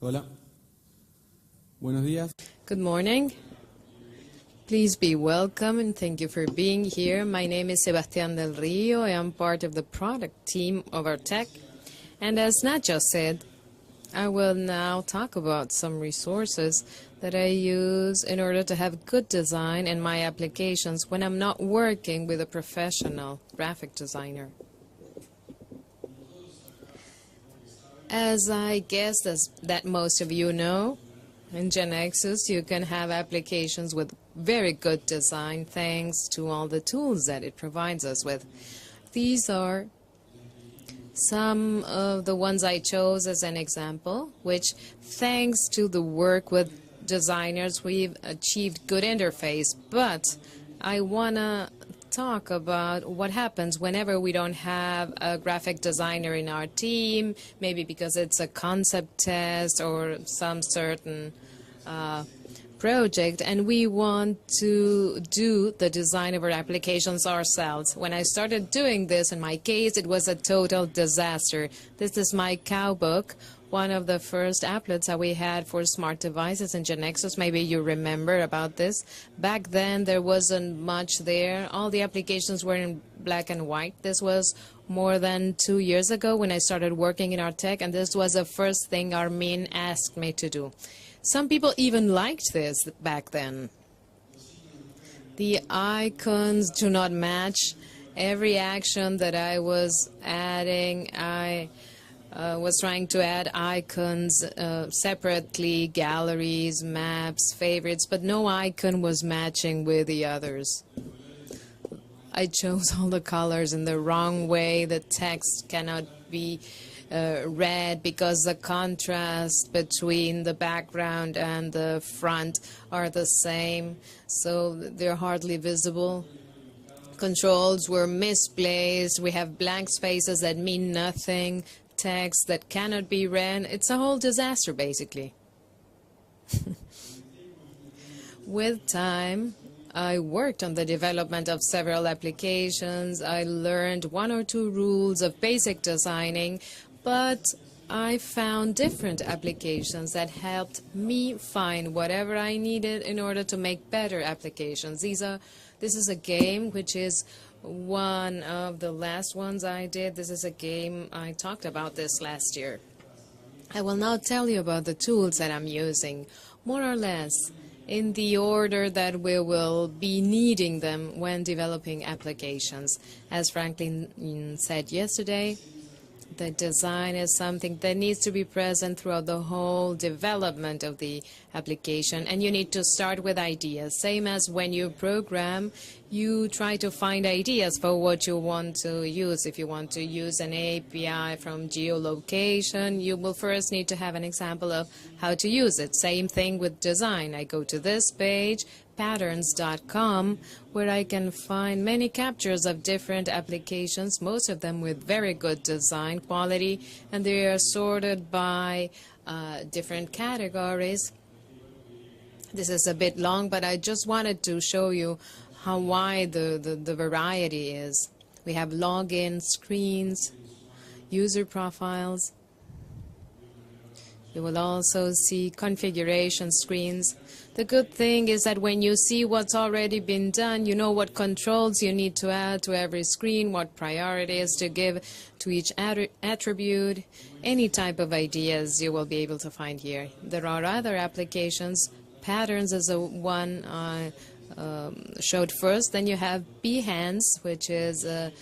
Hola. Buenos días. Good morning. Please be welcome and thank you for being here. My name is Sebastián del Rio. I am part of the product team of our tech. And as Nacho said, I will now talk about some resources that I use in order to have good design in my applications when I'm not working with a professional graphic designer. As I guess that most of you know, in GeneXus you can have applications with very good design thanks to all the tools that it provides us with. These are some of the ones I chose as an example, which thanks to the work with designers we've achieved good interface. But I want to talk about what happens whenever we don't have a graphic designer in our team, maybe because it's a concept test or some certain project, and we want to do the design of our applications ourselves. When I started doing this, in my case, it was a total disaster. This is my cow book, one of the first applets that we had for smart devices in GeneXus. Maybe you remember about this. Back then, there wasn't much there. All the applications were in black and white. This was more than 2 years ago when I started working in our tech, and this was the first thing Armin asked me to do. Some people even liked this back then. The icons do not match. Every action that I was adding, I was trying to add icons separately, galleries, maps, favorites, but no icon was matching with the others. I chose all the colors in the wrong way. The text cannot be read because the contrast between the background and the front are the same, so they're hardly visible. Controls were misplaced. We have blank spaces that mean nothing, text that cannot be read. It's a whole disaster, basically. With time, I worked on the development of several applications. I learned 1 or 2 rules of basic designing, but I found different applications that helped me find whatever I needed in order to make better applications. This is a game which is one of the last ones I did. This is a game, I talked about this last year. I will now tell you about the tools that I'm using, more or less in the order that we will be needing them when developing applications. As Franklin said yesterday, the design is something that needs to be present throughout the whole development of the application, and you need to start with ideas. Same as when you program, you try to find ideas for what you want to use. If you want to use an API from geolocation, you will first need to have an example of how to use it. Same thing with design. I go to this page, patterns.com, where I can find many captures of different applications, most of them with very good design quality, and they are sorted by different categories. This is a bit long, but I just wanted to show you how wide the variety is. We have login screens, user profiles. You will also see configuration screens. The good thing is that when you see what's already been done, you know what controls you need to add to every screen, what priorities to give to each attribute, any type of ideas you will be able to find here. There are other applications. Patterns is the one I showed first. Then you have Behance, which is a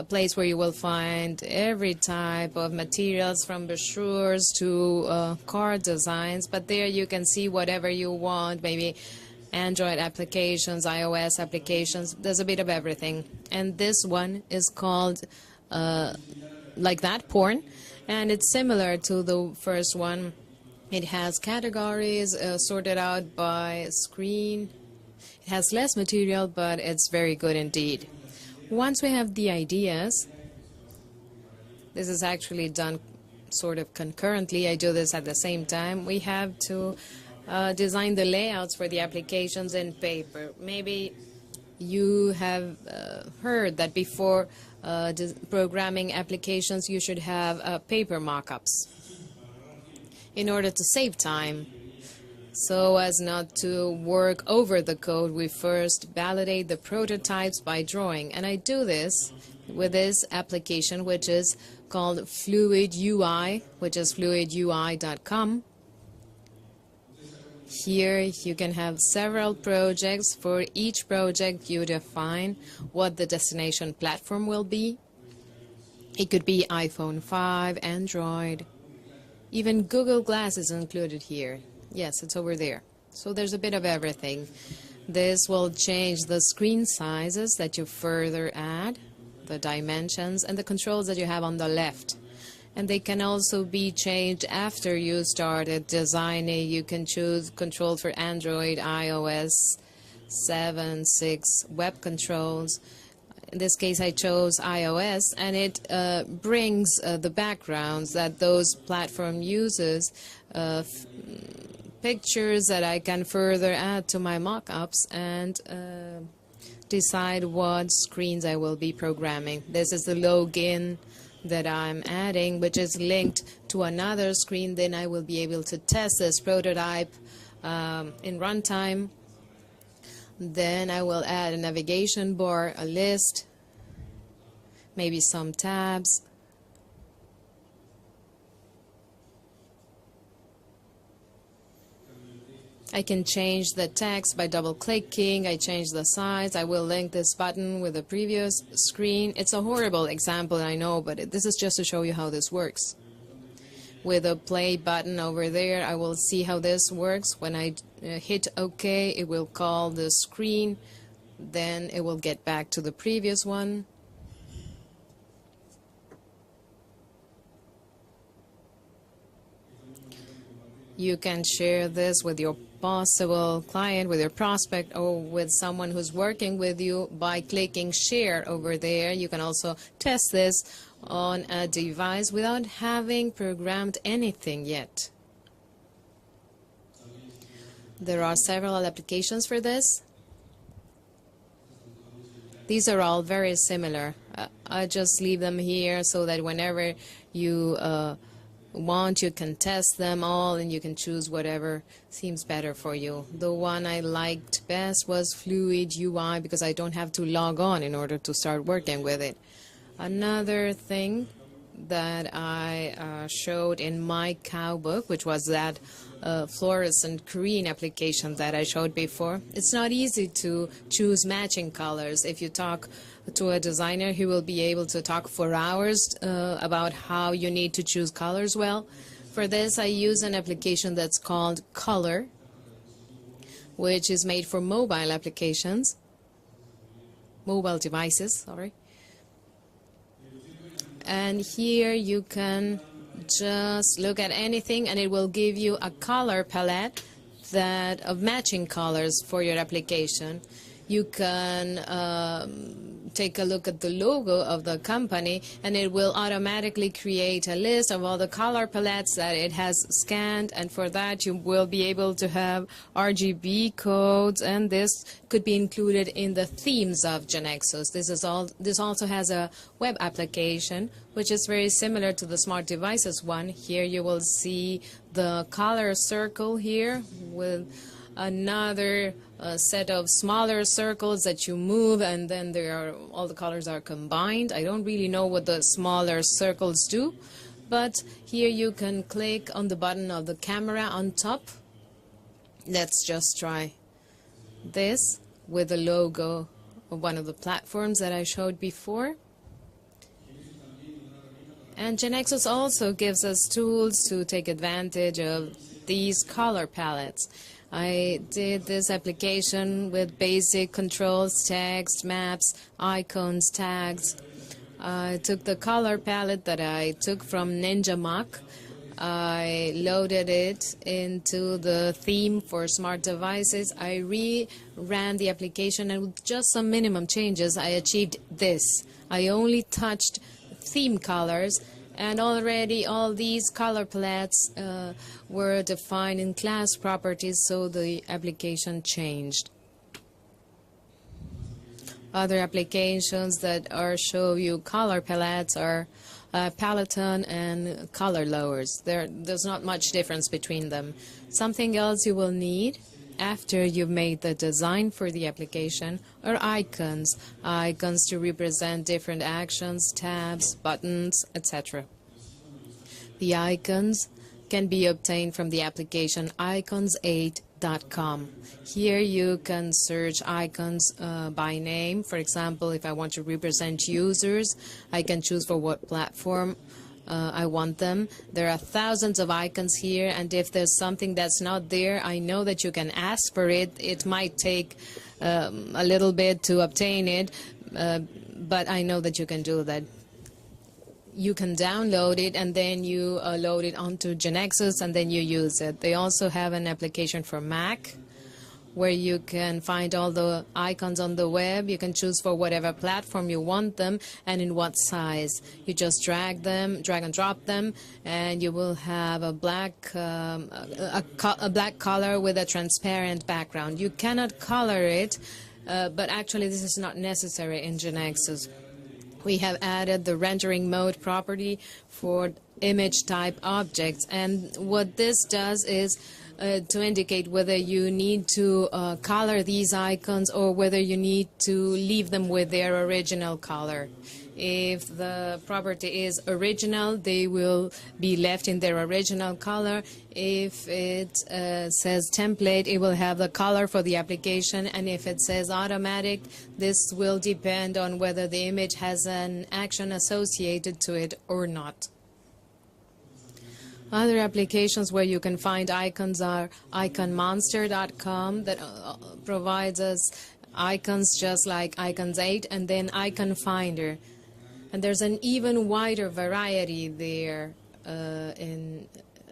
place where you will find every type of materials from brochures to card designs, but there you can see whatever you want, maybe Android applications, iOS applications, there's a bit of everything. And this one is called like that, porn, and it's similar to the first one. It has categories sorted out by screen. It has less material, but it's very good indeed. Once we have the ideas, this is actually done sort of concurrently. I do this at the same time. We have to design the layouts for the applications in paper. Maybe you have heard that before programming applications, you should have paper mockups. in order to save time. So as not to work over the code, we first validate the prototypes by drawing. And I do this with this application, which is called Fluid UI, which is fluidui.com. Here you can have several projects. For each project, you define what the destination platform will be. It could be iPhone 5, Android, even Google Glass is included here. Yes, it's over there. So there's a bit of everything. This will change the screen sizes that you further add, the dimensions, and the controls that you have on the left. And they can also be changed after you started designing. You can choose controls for Android, iOS, 7, 6, web controls. In this case, I chose iOS, and it brings the backgrounds that those platform uses, pictures that I can further add to my mockups, and decide what screens I will be programming. This is the login that I'm adding, which is linked to another screen. Then I will be able to test this prototype in runtime. Then I will add a navigation bar, a list, maybe some tabs. I can change the text by double-clicking. I change the size. I will link this button with the previous screen. It's a horrible example, I know, but this is just to show you how this works. With a play button over there, I will see how this works. When I hit OK, it will call the screen. Then it will get back to the previous one. You can share this with your possible client, with your prospect, or with someone who's working with you by clicking share over there. You can also test this on a device without having programmed anything yet. There are several applications for this. These are all very similar. I just leave them here so that whenever you want, you can test them all and you can choose whatever seems better for you. The one I liked best was Fluid UI because I don't have to log on in order to start working with it. Another thing that I showed in my cow book, which was that fluorescent green application that I showed before. It's not easy to choose matching colors. If you talk to a designer, he will be able to talk for hours about how you need to choose colors well. For this, I use an application that's called Color, which is made for mobile applications, mobile devices, sorry. And here you can just look at anything and it will give you a color palette that of matching colors for your application. You can take a look at the logo of the company and it will automatically create a list of all the color palettes that it has scanned, and for that you will be able to have RGB codes, and this could be included in the themes of GeneXus. This also has a web application which is very similar to the smart devices one. Here you will see the color circle here with another set of smaller circles that you move, and then all the colors are combined. I don't really know what the smaller circles do, but here you can click on the button of the camera on top. Let's just try this with the logo of one of the platforms that I showed before. And GeneXus also gives us tools to take advantage of these color palettes. I did this application with basic controls, text, maps, icons, tags. I took the color palette that I took from NinjaMock. I loaded it into the theme for smart devices. I re-ran the application, and with just some minimum changes, I achieved this. I only touched theme colors, and already all these color palettes were defined in class properties, so the application changed. Other applications that show you color palettes are Peloton and color lowers. There's not much difference between them. Something else you will need after you've made the design for the application are icons. Icons to represent different actions, tabs, buttons, etc. The icons can be obtained from the application icons8.com. Here you can search icons by name. For example, if I want to represent users, I can choose for what platform I want them. There are thousands of icons here, and if there's something that's not there, I know that you can ask for it. It might take a little bit to obtain it, but I know that you can do that. You can download it and then you load it onto GeneXus and then you use it. They also have an application for Mac where you can find all the icons on the web. You can choose for whatever platform you want them and in what size. You just drag and drop them, and you will have a black color with a transparent background. You cannot color it, but actually this is not necessary in GeneXus. We have added the rendering mode property for image type objects, and what this does is to indicate whether you need to color these icons or whether you need to leave them with their original color. If the property is original, they will be left in their original color. If it says template, it will have the color for the application. And if it says automatic, this will depend on whether the image has an action associated to it or not. Other applications where you can find icons are iconmonster.com that provides us icons just like Icons 8, and then Icon Finder. And there's an even wider variety there in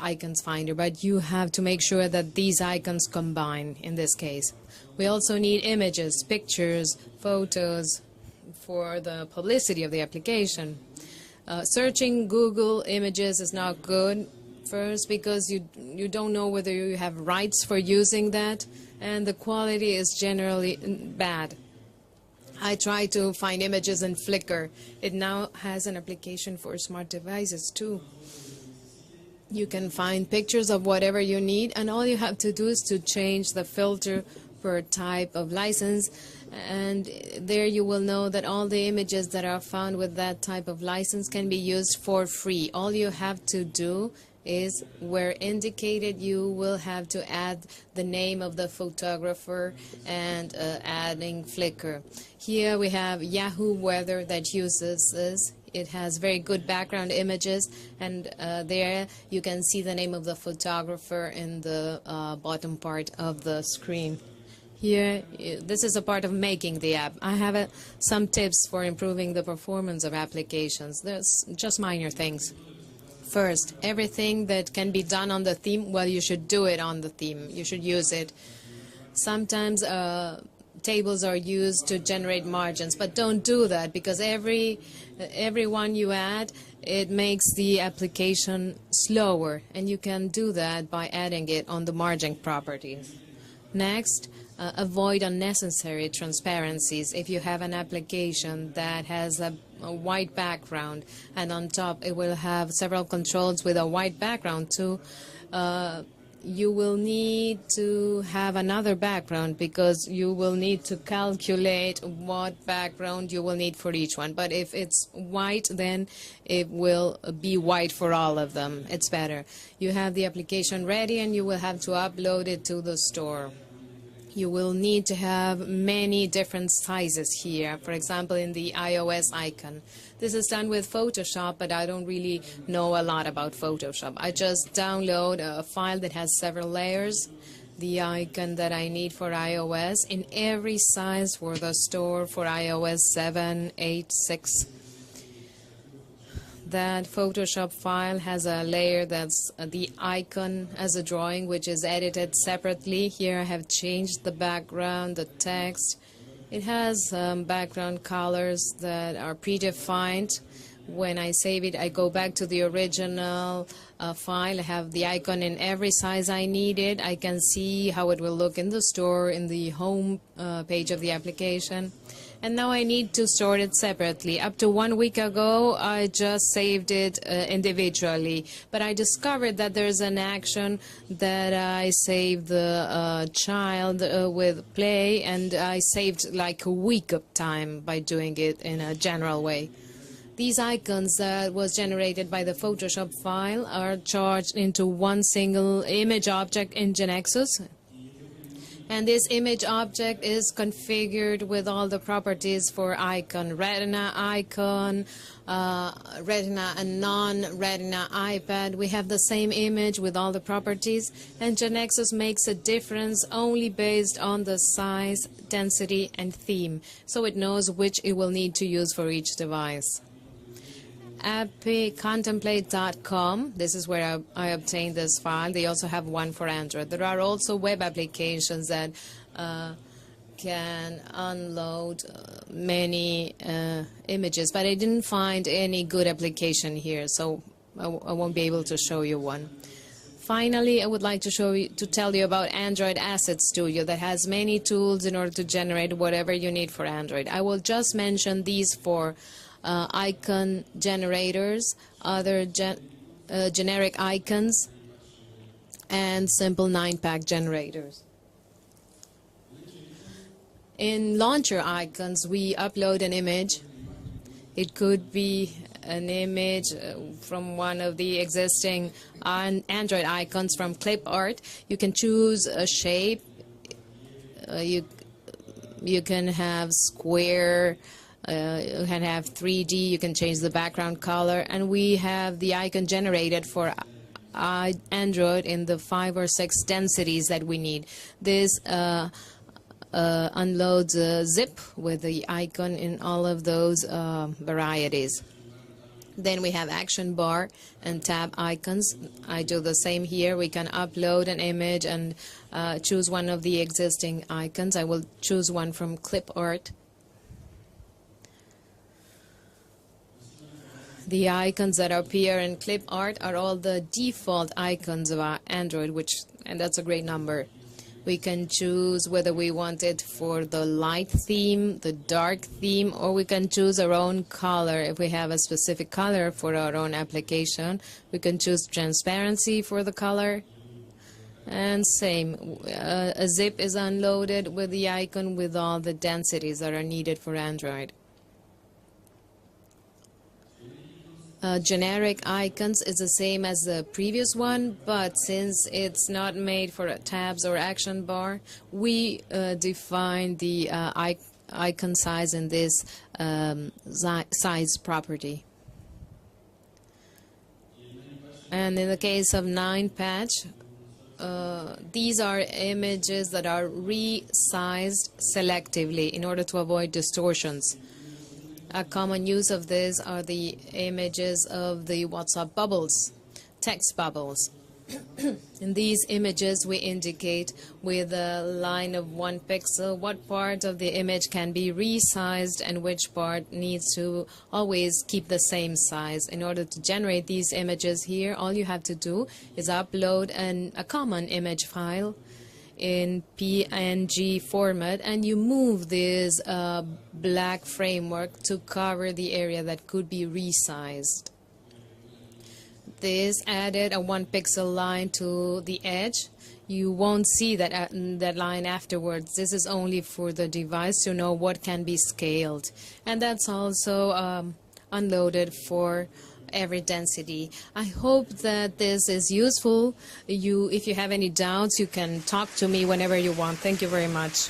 Icons Finder, but you have to make sure that these icons combine in this case. We also need images, pictures, photos for the publicity of the application. Searching Google Images is not good. First, because you don't know whether you have rights for using that, and the quality is generally bad. I try to find images in Flickr. It now has an application for smart devices too. You can find pictures of whatever you need, and all you have to do is to change the filter per type of license, and there you will know that all the images that are found with that type of license can be used for free. All you have to do is, where indicated, you will have to add the name of the photographer and adding Flickr. Here we have Yahoo Weather that uses this. It has very good background images, and there you can see the name of the photographer in the bottom part of the screen. Here, this is a part of making the app. I have some tips for improving the performance of applications. There's just minor things. First, everything that can be done on the theme, well, you should do it on the theme. You should use it. Sometimes tables are used to generate margins, but don't do that, because every one you add, it makes the application slower, and you can do that by adding it on the margin properties. Next, avoid unnecessary transparencies. If you have an application that has a white background and on top it will have several controls with a white background too, you will need to have another background, because you will need to calculate what background you will need for each one. But if it's white, then it will be white for all of them. It's better. You have the application ready and you will have to upload it to the store. You will need to have many different sizes here, for example, in the iOS icon. This is done with Photoshop, but I don't really know a lot about Photoshop. I just download a file that has several layers, the icon that I need for iOS, in every size for the store for iOS 7, 8, 6. That Photoshop file has a layer that's the icon as a drawing, which is edited separately. Here I have changed the background, the text. It has background colors that are predefined. When I save it, I go back to the original file. I have the icon in every size I need it. I can see how it will look in the store, in the home page of the application. and now I need to store it separately. Up to 1 week ago, I just saved it individually, but I discovered that there's an action that I saved the child with play, and I saved like a week of time by doing it in a general way. These icons that was generated by the Photoshop file are charged into one single image object in GeneXus. And this image object is configured with all the properties for icon, retina icon, retina and non-retina iPad. We have the same image with all the properties, and GeneXus makes a difference only based on the size, density, and theme, so it knows which it will need to use for each device. appcontemplate.com. This is where I obtained this file. They also have one for Android. There are also web applications that can unload many images, but I didn't find any good application here, so I won't be able to show you one. Finally, I would like to tell you about Android Asset Studio that has many tools in order to generate whatever you need for Android. I will just mention these four. Icon generators, other generic icons, and simple 9-pack generators. In launcher icons, we upload an image. It could be an image from one of the existing Android icons from clip art. You can choose a shape. You can have square. You can have 3D, you can change the background color, and we have the icon generated for Android in the 5 or 6 densities that we need. This unloads a zip with the icon in all of those varieties. Then we have action bar and tab icons. I do the same here. We can upload an image and choose one of the existing icons. I will choose one from clip art. The icons that appear in clip art are all the default icons of our Android, and that's a great number. We can choose whether we want it for the light theme, the dark theme, or we can choose our own color. If we have a specific color for our own application, we can choose transparency for the color. And same, a zip is unloaded with the icon with all the densities that are needed for Android. Generic icons is the same as the previous one, but since it's not made for tabs or action bar, we define the icon size in this size property. And in the case of 9-patch, these are images that are resized selectively in order to avoid distortions. A common use of this are the images of the WhatsApp bubbles, text bubbles. In these images, we indicate with a line of 1 pixel what part of the image can be resized and which part needs to always keep the same size. In order to generate these images here, all you have to do is upload a common image file in PNG format, and you move this black framework to cover the area that could be resized. This added a 1 pixel line to the edge. You won't see that line afterwards. This is only for the device to know what can be scaled, and that's also unloaded for every density. I hope that this is useful. If you have any doubts, you can talk to me whenever you want. Thank you very much.